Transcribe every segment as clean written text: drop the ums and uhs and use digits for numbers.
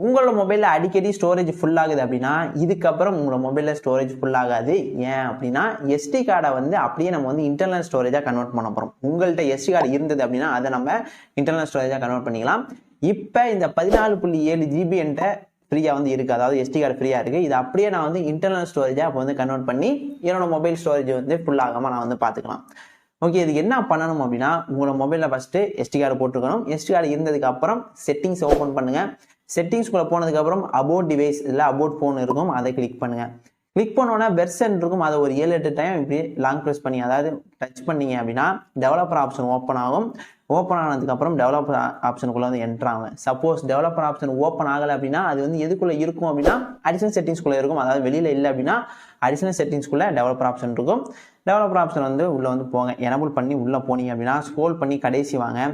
உங்களோட மொபைலில் அடிக்கடி ஸ்டோரேஜ் ஃபுல் ஆகுது அப்படின்னா இதுக்கப்புறம் உங்களோட மொபைலில் ஸ்டோரேஜ் ஃபுல் ஆகாது. ஏன் அப்படின்னா எஸ்டி கார்டை வந்து அப்படியே நம்ம வந்து இன்டர்னல் ஸ்டோரேஜாக கன்வெர்ட் பண்ண போகிறோம். உங்கள்கிட்ட எஸ்டி கார்டு இருந்தது அப்படின்னா அதை நம்ம இன்டர்னல் ஸ்டோரேஜாக கன்வெர்ட் பண்ணிக்கலாம். இப்போ இந்த 14.7 GB என்கிட்ட ஃப்ரீயாக வந்து இருக்குது, அதாவது எஸ்டி கார்டு ஃப்ரீயாக இருக்குது. இது அப்படியே நான் வந்து இன்டர்னல் ஸ்டோரேஜாக இப்போ வந்து கன்வெர்ட் பண்ணி என்னோட மொபைல் ஸ்டோரேஜ் வந்து ஃபுல் ஆகாமல் நான் வந்து பார்த்துக்கலாம். ஓகே, இதுக்கு என்ன பண்ணணும் அப்படின்னா உங்களோட மொபைலில் ஃபஸ்ட்டு எஸ்டி கார்டு போட்டுக்கணும். எஸ்டி கார்டு இருந்ததுக்கு அப்புறம் செட்டிங்ஸ் ஓப்பன் பண்ணுங்கள். செட்டிங்ஸ்குள்ளே போனதுக்கப்புறம் அபவுட் டிவைஸ் இல்லை அபவுட் ஃபோன் இருக்கும், அதை கிளிக் பண்ணுங்கள். கிளிக் பண்ணோன்னா வெர்ஷன் இருக்கும், அதை ஒரு 7-8 டைம் இப்படி லாங் ப்ரெஸ் பண்ணி அதாவது டச் பண்ணிங்க அப்படின்னா டெவலப்பர் ஆப்ஷன் ஓப்பன் ஆகும். ஓப்பன் ஆனதுக்கப்புறம் டெவலப்பர் ஆப்ஷனுக்குள்ளே வந்து என்ட்ரு ஆகும். சப்போஸ் டெவலப்பர் ஆப்ஷன் ஓப்பன் ஆகலை அப்படின்னா அது வந்து எதுக்குள்ளே இருக்கும் அப்படின்னா அடிஷனல் செட்டிங்ஸ்குள்ளே இருக்கும். அதாவது வெளியில் இல்லை அப்படின்னா அடிஷனல் செட்டிங்ஸ்குள்ளே டெவலப்பர் ஆப்ஷன் இருக்கும். டெவலப்பர் ஆப்ஷன் வந்து உள்ளே வந்து போங்க. எனபிள் பண்ணி உள்ளே போனீங்க அப்படின்னா ஸ்க்ரோல் பண்ணி கடைசி வாங்க.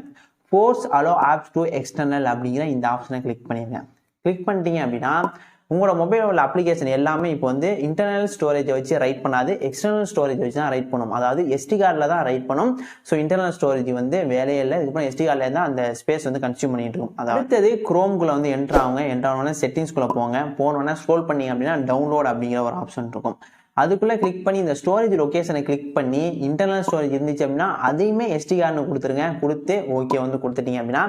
Force allow apps to external அப்படிங்கிற இந்த ஆப்ஷனை கிளிக் பண்ணிடுங்க. கிளிக் பண்ணிட்டீங்க அப்படின்னா உங்களோட மொபைலில் உள்ள அப்ளிகேஷன் எல்லாமே இப்போ வந்து இன்டர்னல் ஸ்டோரேஜை வச்சு ரைட் பண்ணாது, எக்ஸ்டர்னல் ஸ்டோரேஜ் வச்சு தான் ரைட் பண்ணும். அதாவது எஸ்டி கார்டில் தான் ரைட் பண்ணும். ஸோ இன்டர்னல் ஸ்டோரேஜ் வந்து வேலையே இல்லை. இதுக்கப்புறம் எஸ்டி கார்டில் தான் அந்த ஸ்பேஸ் வந்து கன்சியூம் பண்ணிட்டு இருக்கும். அதாவது அடுத்தது குரோம்குள்ளே வந்து என்ட்ரு ஆகுங்க. என்ட்ரு ஆனோடனே செட்டிங்ஸ்குள்ளே போங்க. போனோடனே ஸ்க்ரோல் பண்ணிங்க அப்படின்னா டவுன்லோட் அப்படிங்கிற ஒரு ஆப்ஷன் இருக்கும். அதுக்குள்ளே கிளிக் பண்ணி இந்த ஸ்டோரேஜ் லொக்கேஷனை கிளிக் பண்ணி இன்டர்னல் ஸ்டோரேஜ் இருந்துச்சு அப்படின்னா அதையுமே எஸ்டி கார்டுன்னு கொடுத்துருங்க. கொடுத்து ஓகே வந்து கொடுத்துட்டீங்க அப்படின்னா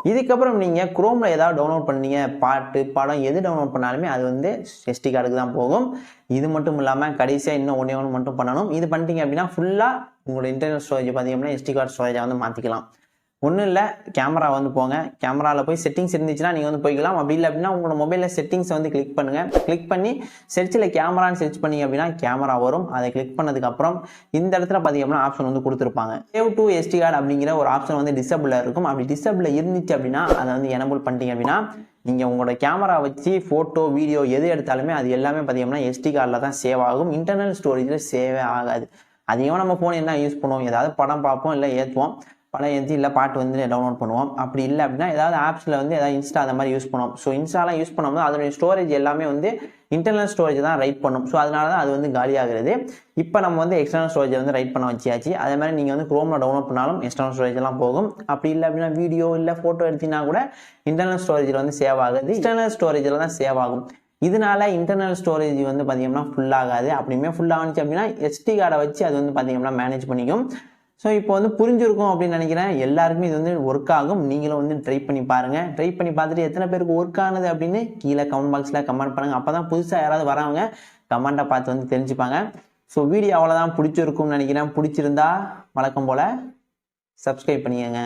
இதுக்கப்புறம் நீங்கள் குரோமில் ஏதாவது டவுன்லோட் பண்ணீங்க, பாட்டு படம் எது டவுன்லோட் பண்ணாலுமே அது வந்து எஸ்டி கார்டுக்கு தான் போகும். இது மட்டும் இல்லாமல் கடைசியாக இன்னும் ஒன்று மட்டும் பண்ணணும். இது பண்ணிட்டீங்க அப்படின்னா ஃபுல்லாக உங்களோட இன்டர்னல் ஸ்டோரேஜ் பார்த்தீங்கன்னா எஸ்டி கார்டு ஸ்டோரேஜை வந்து மாற்றிக்கலாம். ஒன்றும் இல்லை, கேமரா வந்து போங்க. கேமராவில் போய் செட்டிங்ஸ் இருந்துச்சுன்னா நீங்கள் வந்து போய்க்கலாம். அப்படி இல்லை அப்படின்னா உங்களோட மொபைலில் செட்டிங்ஸை வந்து கிளிக் பண்ணுங்கள். கிளிக் பண்ணி செர்ச்சில் கேமரான்னு செர்ச் பண்ணிங்க அப்படின்னா கேமரா வரும். அதை கிளிக் பண்ணதுக்கப்புறம் இந்த இடத்துல பார்த்தீங்கன்னா ஆப்ஷன் வந்து கொடுத்துருப்பாங்க. சேவ் டு எஸ்டி கார்டு அப்படிங்கிற ஒரு ஆப்ஷன் வந்து டிசபிளாக இருக்கும். அப்படி டிசபிள் இருந்துச்சு அப்படின்னா அதை வந்து எனபிள் பண்ணிட்டீங்க அப்படின்னா நீங்கள் உங்களோட கேமரா வச்சு ஃபோட்டோ வீடியோ எது எடுத்தாலுமே அது எல்லாமே பார்த்தீங்கன்னா எஸ்டி கார்டில் தான் சேவ் ஆகும். இன்டர்னல் ஸ்டோரேஜில் சேவே ஆகாது. அதிகமாக நம்ம ஃபோன் என்ன யூஸ் பண்ணுவோம், ஏதாவது படம் பார்ப்போம், இல்லை ஏற்றுவோம், படம் ஏற்றி இல்லை பாட்டு வந்து டவுன்லோட் பண்ணுவோம். அப்படி இல்லை அப்படின்னா ஏதாவது ஆப்ஸில் வந்து ஏதாவது இன்ஸ்டா அந்த மாதிரி யூஸ் பண்ணுவோம். ஸோ இன்ஸ்டாலாம் யூஸ் பண்ணும்போது அதனுடைய ஸ்டோரேஜ் எல்லாமே வந்து இன்டர்னல் ஸ்டோரேஜ் தான் ரைட் பண்ணும். ஸோ அதனால தான் அது வந்து காலியாகிறது. இப்போ நம்ம வந்து எக்ஸ்டர்னல் ஸ்டோரேஜ் வந்து ரைட் பண்ண வச்சியாச்சு. அதே மாதிரி நீங்கள் வந்து குரோமில் டவுன்லோட் பண்ணாலும் எக்ஸ்டர்னல் ஸ்டோரேஜ் எல்லாம் போகும். அப்படி இல்லை அப்படின்னா வீடியோ இல்லை ஃபோட்டோ எடுத்தினா கூட இன்டர்னல் ஸ்டோரேஜில் வந்து சேவ் ஆகுது, எக்ஸ்டர்னல் ஸ்டோரேஜில் தான் சேவ் ஆகும். இதனால இன்டர்னல் ஸ்டோரேஜ் வந்து பார்த்தீங்கன்னா ஃபுல் ஆகாது. அப்படியுமே ஃபுல் ஆகிச்சு அப்படின்னா எஸ்டி கார்டை வச்சு அது வந்து பார்த்தீங்கன்னா மேனேஜ் பண்ணிக்கும். ஸோ இப்போ வந்து புரிஞ்சிருக்கும் அப்படின்னு நினைக்கிறேன். எல்லாருக்குமே இது வந்து ஒர்க் ஆகும். நீங்களும் வந்து ட்ரை பண்ணி பாருங்கள். ட்ரை பண்ணி பார்த்துட்டு எத்தனை பேருக்கு ஒர்க் ஆனது அப்படின்னு கீழே கமெண்ட் பாக்ஸில் கமெண்ட் பண்ணுங்கள். அப்போ தான் புதுசாக யாராவது வரவங்க கமெண்ட்டை பார்த்து வந்து தெரிஞ்சுப்பாங்க. ஸோ வீடியோ அவ்வளோதான், பிடிச்சிருக்கும்னு நினைக்கிறேன். பிடிச்சிருந்தா வழக்கம் போல் சப்ஸ்கிரைப் பண்ணிக்கங்க.